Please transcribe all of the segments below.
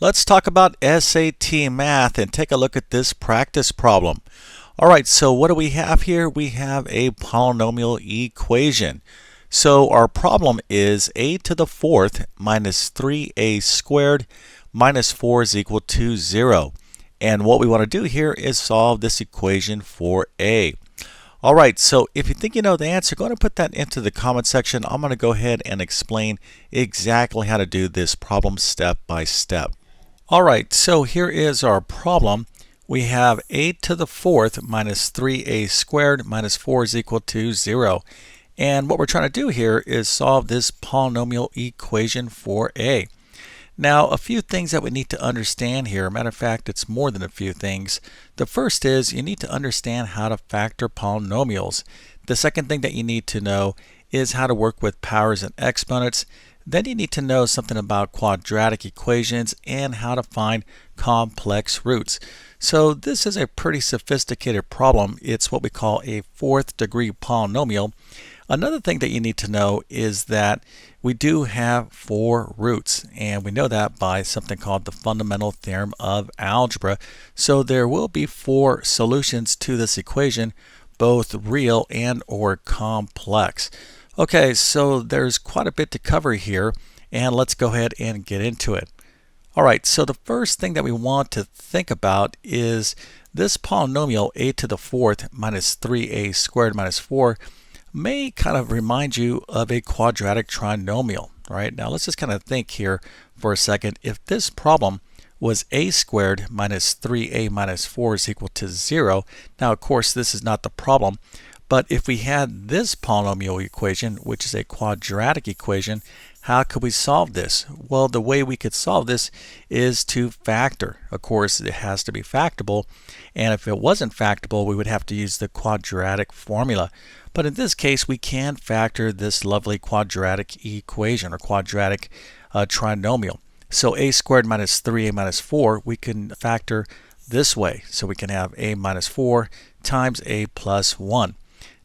Let's talk about SAT math and take a look at this practice problem. All right, so what do we have here? We have a polynomial equation. So our problem is a to the fourth minus 3a squared minus 4 is equal to 0. And what we want to do here is solve this equation for a. All right, so if you think you know the answer, go ahead and put that into the comment section. I'm going to go ahead and explain exactly how to do this problem step by step. All right, so here is our problem. We have a to the fourth minus 3a squared minus 4 is equal to 0. And what we're trying to do here is solve this polynomial equation for a. Now, a few things that we need to understand here. Matter of fact, it's more than a few things. The first is you need to understand how to factor polynomials. The second thing that you need to know is how to work with powers and exponents. Then you need to know something about quadratic equations and how to find complex roots. So this is a pretty sophisticated problem. It's what we call a fourth degree polynomial. Another thing that you need to know is that we do have 4 roots, and we know that by something called the fundamental theorem of algebra. So there will be 4 solutions to this equation, both real and or complex. Okay, so there's quite a bit to cover here, and let's go ahead and get into it. All right, so the first thing that we want to think about is this polynomial a to the fourth minus 3a squared minus 4 may kind of remind you of a quadratic trinomial. Right, now let's just kind of think here for a second. If this problem was a squared minus 3a minus 4 is equal to 0, now of course this is not the problem, but if we had this polynomial equation, which is a quadratic equation, how could we solve this? Well, the way we could solve this is to factor. Of course, it has to be factorable, and if it wasn't factorable, we would have to use the quadratic formula. But in this case, we can factor this lovely quadratic equation or quadratic trinomial. So a squared minus 3a minus 4, we can factor this way. So we can have a minus 4 times a plus 1.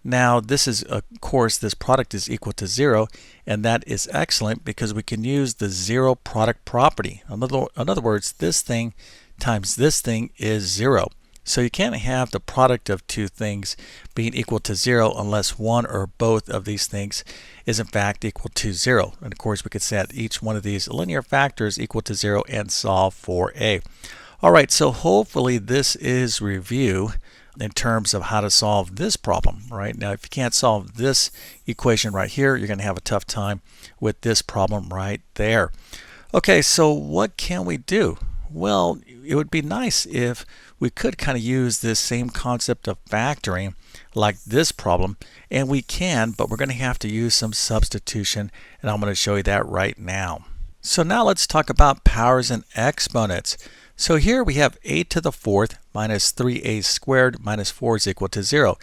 Now this is, of course, this product is equal to 0, and that is excellent because we can use the zero product property. In other words, this thing times this thing is 0. So you can't have the product of two things being equal to 0 unless one or both of these things is in fact equal to 0. And of course we could set each one of these linear factors equal to 0 and solve for a. All right, so hopefully this is review in terms of how to solve this problem. Right now, if you can't solve this equation right here, you're going to have a tough time with this problem right there. Okay, so what can we do? Well, it would be nice if we could kind of use this same concept of factoring like this problem, and we can, but we're going to have to use some substitution, and I'm going to show you that right now. So now let's talk about powers and exponents. So here we have a to the fourth minus 3a squared minus 4 is equal to 0.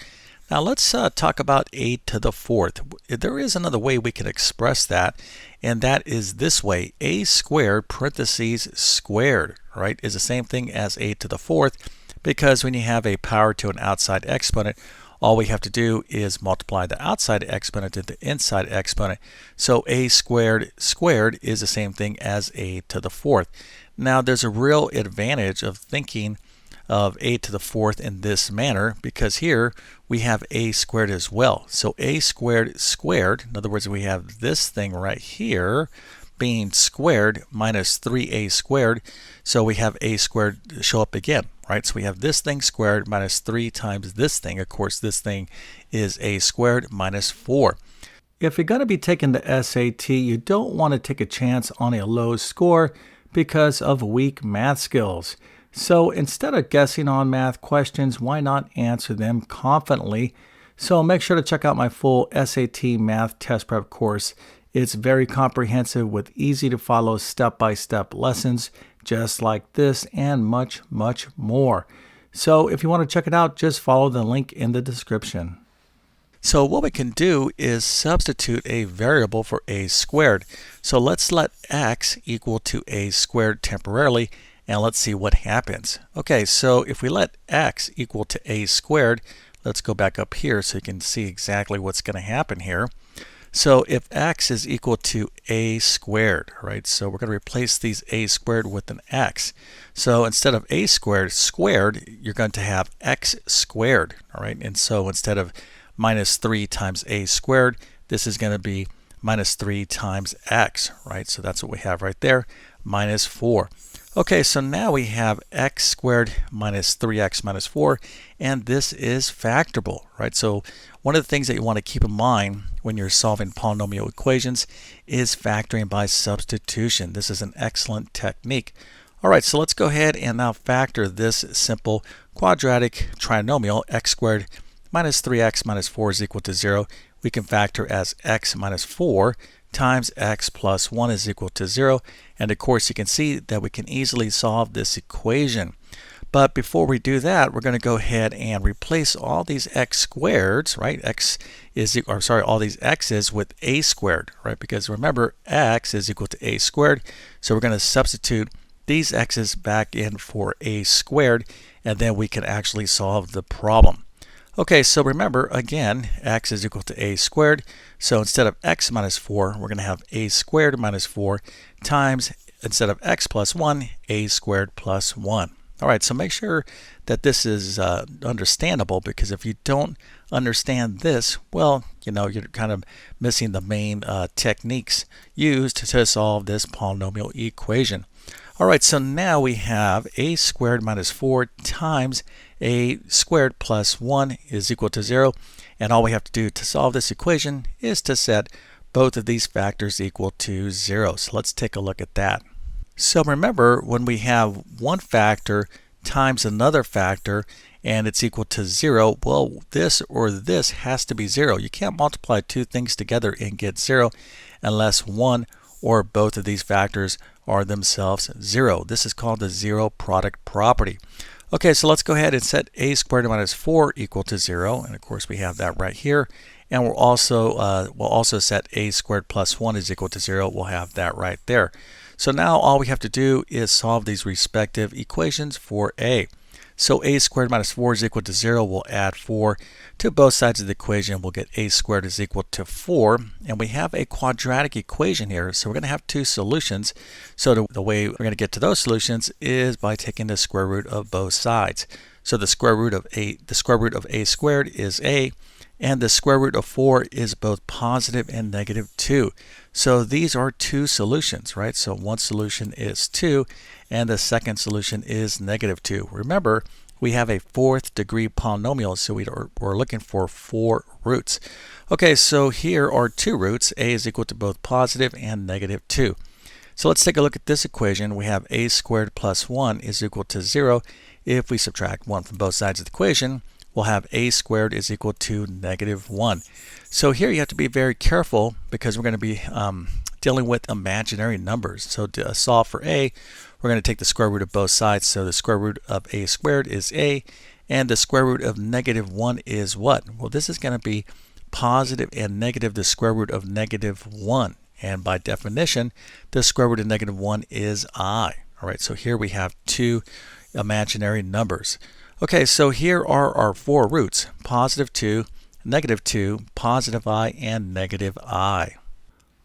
Now let's talk about a to the fourth. There is another way we can express that, and that is this way. A squared parentheses squared, right, is the same thing as a to the fourth, because when you have a power to an outside exponent, all we have to do is multiply the outside exponent to the inside exponent. So a squared squared is the same thing as a to the fourth. Now there's a real advantage of thinking of a to the fourth in this manner, because here we have a squared as well. So a squared squared, in other words, we have this thing right here being squared minus 3a squared, so we have a squared show up again, right? So we have this thing squared minus 3 times this thing. Of course, this thing is a squared minus 4. If you're going to be taking the SAT, you don't want to take a chance on a low score because of weak math skills. So instead of guessing on math questions, why not answer them confidently? So make sure to check out my full SAT math test prep course. It's very comprehensive with easy to follow step-by-step lessons just like this and much, much more. So if you want to check it out, just follow the link in the description. So what we can do is substitute a variable for a squared. So let's let x equal to a squared temporarily, and let's see what happens. Okay, so if we let x equal to a squared, let's go back up here so you can see exactly what's going to happen here. So if x is equal to a squared, right? So we're going to replace these a squared with an x. So instead of a squared you're going to have x squared, all right? And so instead of minus 3 times a squared, this is going to be minus 3 times x, right? So that's what we have right there, minus 4. Okay, so now we have x squared minus 3x minus 4, and this is factorable, right? So one of the things that you want to keep in mind when you're solving polynomial equations is factoring by substitution. This is an excellent technique. All right, so let's go ahead and now factor this simple quadratic trinomial, x squared minus 3x minus 4 is equal to 0. We can factor as x minus 4 times x plus 1 is equal to 0. And of course, you can see that we can easily solve this equation. But before we do that, we're going to go ahead and replace all these x squareds, right? All these x's with a squared, right? Because remember, x is equal to a squared. So we're going to substitute these x's back in for a squared, and then we can actually solve the problem. Okay, so remember, again, x is equal to a squared. So instead of x minus 4, we're going to have a squared minus 4 times, instead of x plus 1, a squared plus 1. All right, so make sure that this is understandable, because if you don't understand this, well, you're kind of missing the main techniques used to solve this polynomial equation. All right, so now we have a squared minus 4 times a squared plus 1 is equal to 0. And all we have to do to solve this equation is to set both of these factors equal to 0. So let's take a look at that. So remember, when we have one factor times another factor and it's equal to 0, well, this or this has to be 0. You can't multiply two things together and get 0 unless one or both of these factors are themselves 0. This is called the zero product property. Okay, so let's go ahead and set a squared minus 4 equal to 0. And of course, we have that right here. And we'll also set a squared plus 1 is equal to 0. We'll have that right there. So now all we have to do is solve these respective equations for a. So a squared minus 4 is equal to 0. We'll add 4 to both sides of the equation. We'll get a squared is equal to 4. And we have a quadratic equation here. So we're going to have two solutions. So the way we're going to get to those solutions is by taking the square root of both sides. So the square root of a squared is a, and the square root of 4 is both positive and negative 2. So these are two solutions, right? So one solution is 2, and the second solution is negative 2. Remember, we have a fourth degree polynomial, so we're looking for 4 roots. Okay, so here are 2 roots. A is equal to both positive and negative 2. So let's take a look at this equation. We have a squared plus 1 is equal to 0. If we subtract 1 from both sides of the equation, we'll have a squared is equal to negative 1. So here you have to be very careful, because we're going to be dealing with imaginary numbers. So to solve for a, we're going to take the square root of both sides. So the square root of a squared is a, and the square root of negative 1 is what? Well, this is going to be positive and negative the square root of negative 1. And by definition, the square root of negative 1 is I. All right, so here we have two imaginary numbers. Okay, so here are our 4 roots: positive 2, negative 2, positive I, and negative I.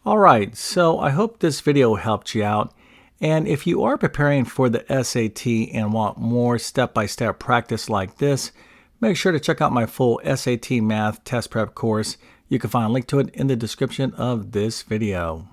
Alright, so I hope this video helped you out. And if you are preparing for the SAT and want more step-by-step practice like this, make sure to check out my full SAT Math Test Prep course. You can find a link to it in the description of this video.